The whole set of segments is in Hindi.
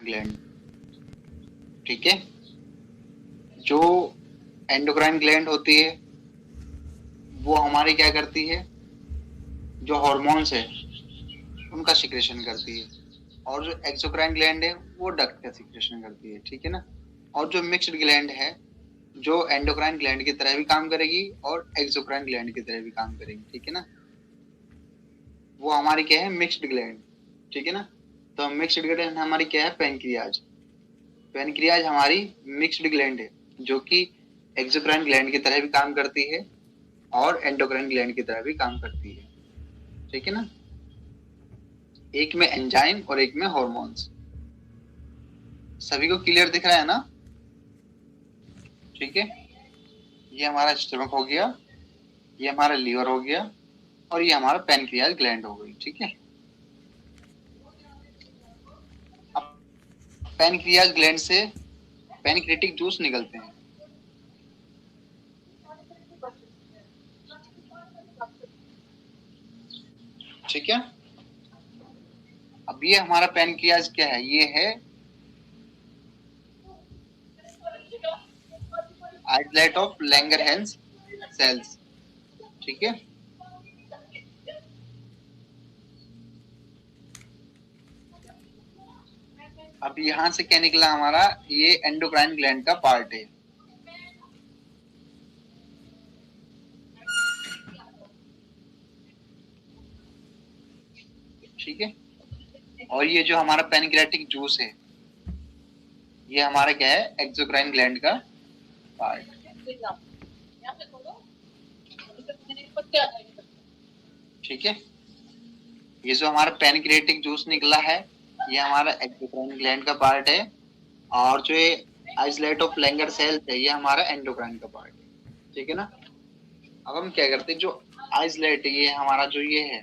ग्लैंड, ठीक है। जो एंडोक्राइन ग्लैंड होती है वो हमारी क्या करती है, जो हार्मोन्स है उनका सिक्रेशन करती है, और जो एक्सोक्राइन ग्लैंड है वो डक्ट का सिक्रेशन करती है, ठीक है ना। और जो मिक्स्ड ग्लैंड है जो एंडोक्राइन ग्लैंड की तरह भी काम करेगी और एक्सोक्राइन ग्लैंड की तरह भी काम करेगी, ठीक है ना। वो हमारी क्या है, मिक्स्ड ग्लैंड, ठीक है ना। तो मिक्स्ड ग्लैंड हमारी क्या है, पैनक्रियाज। पैनक्रियाज हमारी मिक्स्ड ग्लैंड है जो कि एक्सोक्राइन ग्लैंड की तरह भी काम करती है और एंडोक्राइन ग्लैंड की तरह भी काम करती है, ठीक है ना। एक में एंजाइम और एक में हॉर्मोन्स। सभी को क्लियर दिख रहा है ना, ठीक है। ये हमारा स्टमक हो गया, ये हमारा लीवर हो गया, और ये हमारा पैनक्रियाज ग्लैंड हो गई, ठीक है। अब पैनक्रियाज ग्लैंड से पैनक्रियाटिक जूस निकलते हैं, ठीक है। अब ये हमारा पैनक्रियाज क्या है, ये है आइसलेट ऑफ लैंगरहैंस सेल्स, ठीक है। अब यहां से क्या निकला हमारा, ये एंडोक्राइन ग्लैंड का पार्ट है, ठीक है। और ये जो हमारा पैनक्रियाटिक जूस है ये हमारा क्या है, एक्सोक्राइन ग्लैंड का पार्ट, ठीक है। ये जो हमारा पैनक्रियाटिक जूस निकला है ये हमारा एक्सोक्राइन ग्लैंड का पार्ट है, और जो ये आइसलेट ऑफ लैंगर सेल्स है ये हमारा एंडोक्राइन का पार्ट है, ठीक है ना। अब हम क्या करते हैं, जो आइसलेट ये हमारा जो ये है,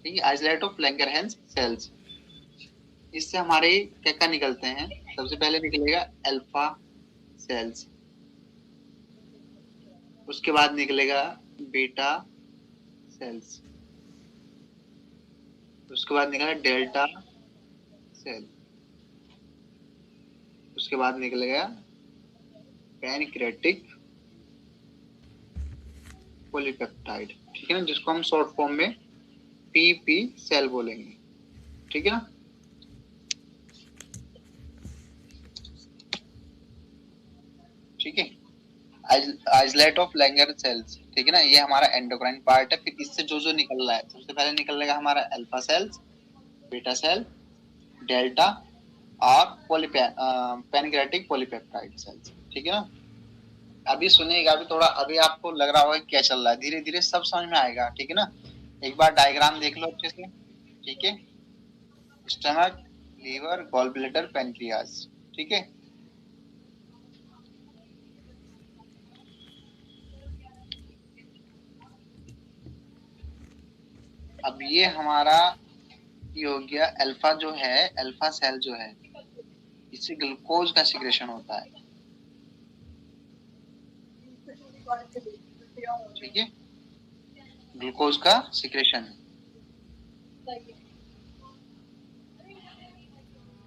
ठीक है, आइसलेट ऑफ लैंगरहैंस सेल्स, इससे हमारे क्या क्या निकलते हैं। सबसे पहले निकलेगा अल्फा सेल्स, उसके बाद निकलेगा बीटा सेल्स, उसके बाद निकलेगा डेल्टा सेल, उसके बाद निकलेगा पैनक्रियाटिक पॉलीपेप्टाइड, ठीक है ना, जिसको हम शॉर्ट फॉर्म में पीपी सेल बोलेंगे, ठीक है ना। ठीक है, आइसलेट ऑफ लैंगर सेल्स, ठीक है ना, ये हमारा एंडोक्राइन पार्ट है। फिर इससे जो जो निकल रहा है, सबसे पहले निकलेगा हमारा alpha cells, beta cell, delta और पैनक्रियाटिक पॉलीपेप्टाइड सेल्स, ठीक है ना। अभी सुनिएगा, अभी थोड़ा, अभी आपको लग रहा होगा क्या चल रहा है, धीरे धीरे सब समझ में आएगा, ठीक है ना। एक बार डायग्राम देख लो अच्छे से, ठीक है। Stomach, liver, gall bladder, pancreas, ठीक है। अब ये हमारा ये हो गया अल्फा, जो है अल्फा सेल जो है इससे ग्लूकोज का सिक्रेशन होता है, ठीक है, ग्लूकोज का सिक्रेशन।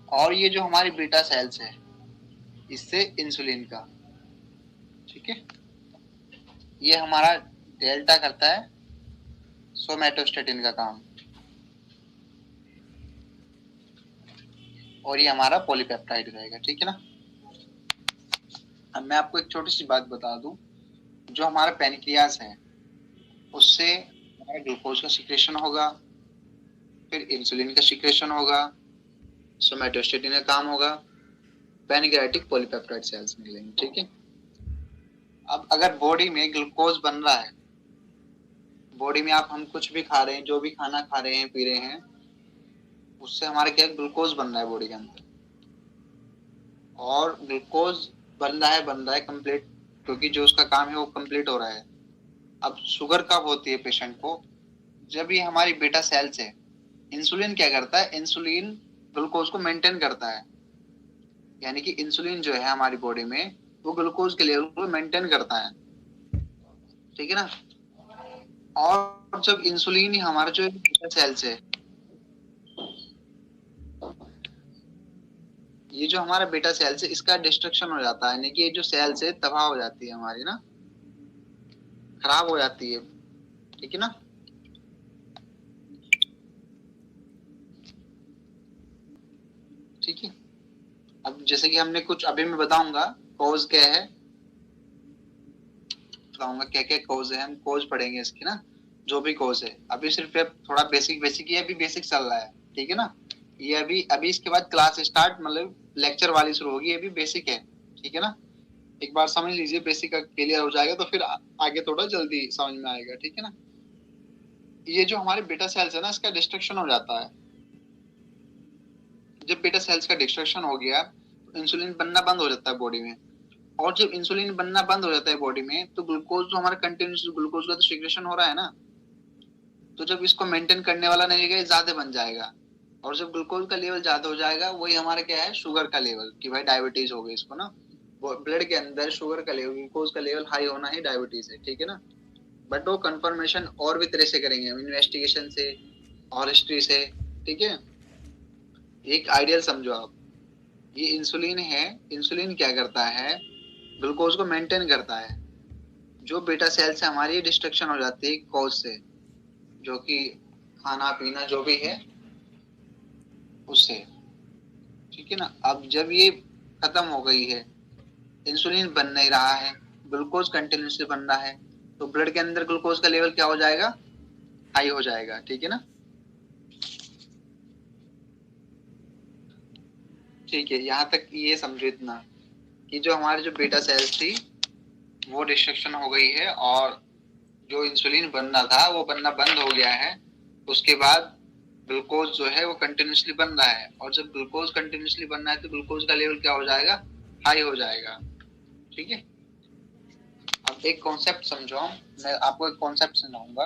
और ये जो हमारी बीटा सेल्स है इससे इंसुलिन का, ठीक है। ये हमारा डेल्टा करता है सोमैटोस्टेटिन का काम, और ये हमारा पॉलीपेप्टाइड रहेगा, ठीक है ना। अब मैं आपको एक छोटी सी बात बता दूं, जो हमारा पैनक्रियाज है उससे हमारा ग्लूकोज का सिक्रेशन होगा, फिर इंसुलिन का सिक्रेशन होगा, सोमैटोस्टेटिन का काम होगा, पैनक्रियाटिक पॉलीपेप्टाइड सेल्स मिलेंगे, ठीक है। अब अगर बॉडी में ग्लूकोज बन रहा है, बॉडी में आप हम कुछ भी खा रहे हैं, जो भी खाना खा रहे हैं पी रहे हैं, उससे हमारे क्या ग्लूकोज बन रहा है बॉडी के अंदर, और ग्लूकोज बन रहा है कंप्लीट, क्योंकि जो उसका काम है वो कंप्लीट हो रहा है। अब शुगर कब होती है पेशेंट को, जब ये हमारी बीटा सेल्स है, इंसुलिन क्या करता है, इंसुलिन ग्लूकोज को मेंटेन करता है, यानी कि इंसुलिन जो है हमारी बॉडी में वो ग्लूकोज के लेवल को मेंटेन करता है, ठीक है ना। और जब इंसुलिन ही हमारा जो बीटा सेल्स है ये जो हमारा बीटा सेल्स है इसका डिस्ट्रक्शन हो जाता है, यानी कि ये जो सेल्स है तबाह हो जाती है हमारी ना, खराब हो जाती है, ठीक है ना। ठीक है, अब जैसे कि हमने कुछ अभी मैं बताऊंगा कॉज क्या है, बताऊंगा क्या क्या कॉज है, हम कॉज पढ़ेंगे इसकी ना, जो भी कॉज है। अभी सिर्फ थोड़ा बेसिक बेसिक, ये अभी बेसिक चल रहा है, ठीक है ना। ये अभी अभी इसके बाद क्लास स्टार्ट, मतलब लेक्चर वाली शुरू होगी, ये भी बेसिक है, ठीक है ना। एक बार समझ लीजिए, बेसिक का क्लियर हो जाएगा तो फिर आगे थोड़ा जल्दी समझ में आएगा, ठीक है ना। ये जो हमारे बीटा सेल्स है ना, इसका डिस्ट्रक्शन हो जाता है। जब बीटा सेल्स का डिस्ट्रक्शन हो गया तो इंसुलिन बनना बंद हो जाता है बॉडी में, और जब इंसुलिन बनना बंद हो जाता है बॉडी में तो ग्लूकोज जो हमारा कंटिन्यूस ग्लूकोज का तो सिक्रेशन हो रहा है ना, तो जब इसको मेंटेन करने वाला नहीं रहेगा, ज्यादा बन जाएगा, और जब ग्लूकोज का लेवल ज्यादा हो जाएगा, वही हमारा क्या है, शुगर का लेवल, कि भाई डायबिटीज हो गई इसको ना। ब्लड के अंदर शुगर का लेवल, ग्लूकोज का लेवल हाई होना ही डायबिटीज है, ठीक है ना। बट वो कंफर्मेशन और भी तरह से करेंगे हम, इन्वेस्टिगेशन से और हिस्ट्री से, ठीक है। एक आइडियल समझो आप, ये इंसुलिन है, इंसुलिन क्या करता है, ग्लूकोज को मेंटेन करता है। जो बीटा सेल से हमारी डिस्ट्रक्शन हो जाती है कॉज से, जो कि खाना पीना जो भी है उससे, ठीक है ना। अब जब ये खत्म हो गई है, इंसुलिन बन नहीं रहा है, ग्लूकोज कंटिन्यूसली बन रहा है, तो ब्लड के अंदर ग्लूकोज का लेवल क्या हो जाएगा, हाई हो जाएगा, ठीक है ना। ठीक है, यहाँ तक ये समझो इतना, कि जो हमारे जो बीटा सेल्स थी वो डिस्ट्रक्शन हो गई है, और जो इंसुलिन बनना था वो बनना बंद हो गया है। उसके बाद ग्लूकोज जो है वो कंटिन्यूसली बन रहा है, और जब ग्लूकोज कंटिन्यूसली बनना है तो ग्लूकोज का लेवल क्या हो जाएगा, हाई हो जाएगा, ठीक है। अब एक कॉन्सेप्ट समझो, मैं आपको एक कॉन्सेप्ट समझाऊंगा।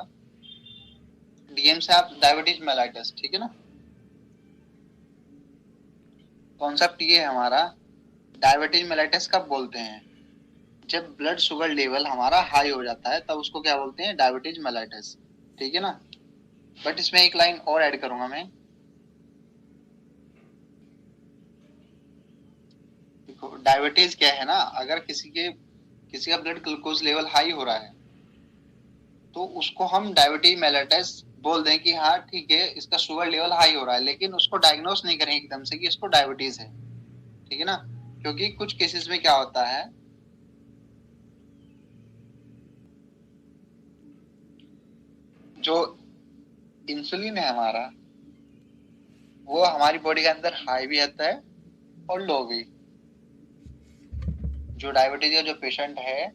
डीएम से आप डायबिटीज मेलाइटस, ठीक है ना। कॉन्सेप्ट ये है हमारा, डायबिटीज मेलाइटस कब बोलते हैं, जब ब्लड शुगर लेवल हमारा हाई हो जाता है तब उसको क्या बोलते हैं, डायबिटीज मेलाइटस, ठीक है ना। बट इसमें एक लाइन और ऐड करूंगा मैं, देखो डायबिटीज क्या है ना, अगर किसी का ब्लड ग्लूकोज लेवल हाई हो रहा है तो उसको हम डायबिटीज मेलाइटस बोल दें कि हाँ ठीक है, इसका शुगर लेवल हाई हो रहा है, लेकिन उसको डायग्नोस नहीं करें एकदम से कि इसको डायबिटीज है, ठीक है ना। क्योंकि कुछ केसेस में क्या होता है, जो इंसुलिन है हमारा, वो हमारी बॉडी के अंदर हाई भी आता है और लो भी। जो डायबिटीज का जो पेशेंट है,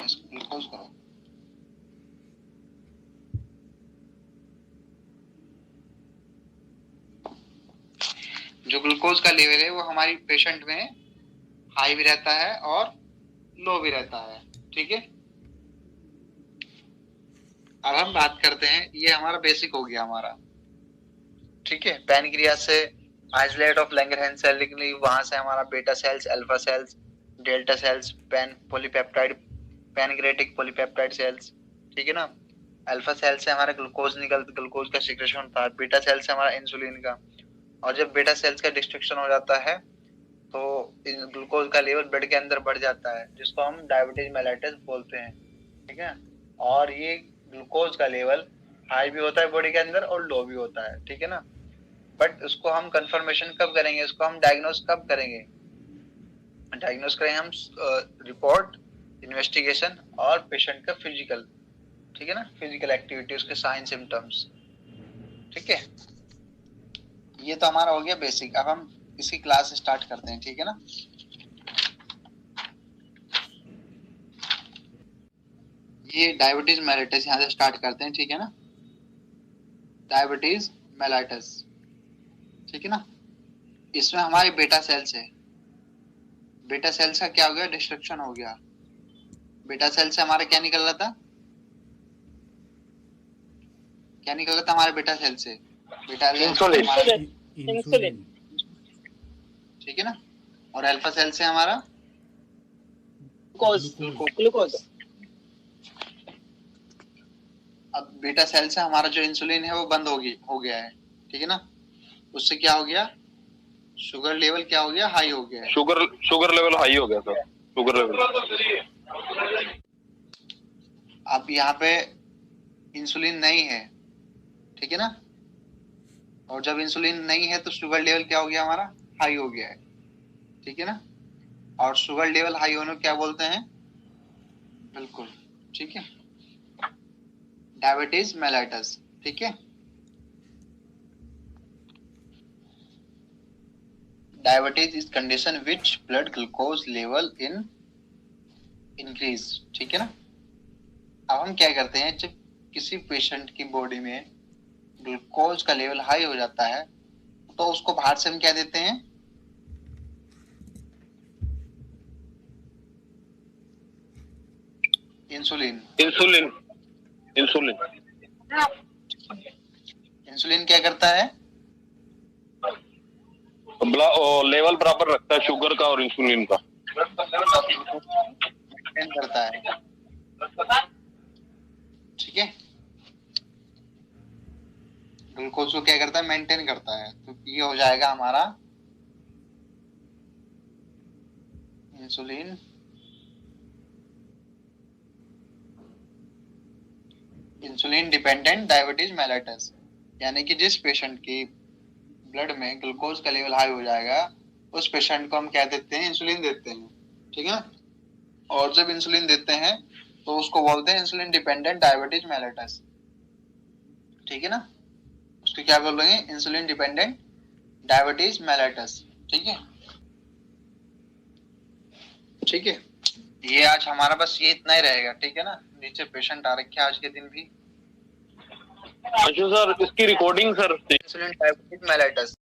ग्लूकोज करो, जो ग्लूकोज का लेवल है वो हमारी पेशेंट में हाई भी रहता है और लो भी रहता है, ठीक है। अब हम बात करते हैं, ये हमारा बेसिक हो गया हमारा, ठीक है। पैनक्रियास से आइसोलेट ऑफ लैंगरहैंस सेल निकली, वहां से हमारा beta cells, alpha cells, delta cells, pan polypeptide, pancreatic polypeptide cells, ठीक है ना। अल्फा सेल से हमारा ग्लूकोज ग्लूकोज का सिक्रेशन होता है, बीटा सेल से हमारा इंसुलिन का। और जब बीटा सेल्स का डिस्ट्रक्शन हो जाता है तो ग्लूकोज का लेवल ब्लड के अंदर बढ़ जाता है, जिसको हम डायबिटीज मेलाइटस बोलते हैं, ठीक है। और ये ग्लूकोज का लेवल हाई भी होता है बॉडी के अंदर और लो भी होता है, ठीक है ना। बट उसको हम कंफर्मेशन कब करेंगे, उसको हम डायग्नोस कब करेंगे, डायग्नोस करेंगे हम रिपोर्ट, इन्वेस्टिगेशन और पेशेंट का फिजिकल, ठीक है ना, फिजिकल एक्टिविटी, उसके साइन सिम्टम्स, ठीक है। ये तो हमारा हो गया बेसिक। अब हम इसकी क्लास स्टार्ट करते हैं, ठीक है ना। ये डायबिटीज मेलाइटस यहाँ से स्टार्ट करते हैं, ठीक है ना। डायबिटीज मेलाइटस, ठीक है ना। इसमें हमारे बीटा सेल्स है, बीटा सेल्स का क्या हो गया, डिस्ट्रक्शन हो गया। बीटा सेल से हमारा क्या निकल रहा था, क्या निकल रहा था हमारे बीटा सेल से, बीटा इंसुलिन, ठीक है ना। और अल्फा सेल से हमारा ग्लूकोज। अब बीटा सेल से हमारा जो इंसुलिन है वो बंद हो गया है, ठीक है ना। उससे क्या हो गया, शुगर लेवल क्या हो गया, हाई हो गया है। शुगर लेवल हाई हो गया सर, शुगर लेवल। अब यहाँ पे इंसुलिन नहीं है, ठीक है ना, और जब इंसुलिन नहीं है तो शुगर लेवल क्या हो गया हमारा, हाई हो गया है, ठीक है ना। और शुगर लेवल हाई होने को क्या बोलते हैं, बिल्कुल ठीक है, डायबिटीज मेलाइटस, ठीक है। Diabetes is condition which blood glucose level in increase, ठीक है ना। अब हम क्या करते हैं, जब किसी पेशेंट की बॉडी में ग्लूकोज का लेवल हाई हो जाता है तो उसको बाहर से हम क्या देते हैं, इंसुलिन। इंसुलिन इंसुलिन इंसुलिन क्या करता है, लेवल बराबर रखता है शुगर का और इंसुलिन का, मेंटेन करता है, ठीक है। ग्लूकोज को क्या करता है, मेंटेन करता है। तो ये हो जाएगा हमारा insulin insulin dependent diabetes mellitus, यानी कि जिस पेशेंट की ब्लड में ग्लूकोज का लेवल हाई हो जाएगा उस पेशेंट को हम क्या देते हैं, इंसुलिन देते हैं, ठीक है। और जब इंसुलिन देते हैं तो उसको बोलते हैं इंसुलिन डिपेंडेंट डायबिटीज मेलाइटस, ठीक है ना। उसको क्या बोलेंगे, इंसुलिन डिपेंडेंट डायबिटीज मेलाइटस, ठीक है। ठीक है, ये आज हमारा बस ये इतना ही रहेगा, ठीक है ना। नीचे पेशेंट आ रखे आज के दिन भी। अच्छा सर, इसकी recording sir insulin diabetes mellitus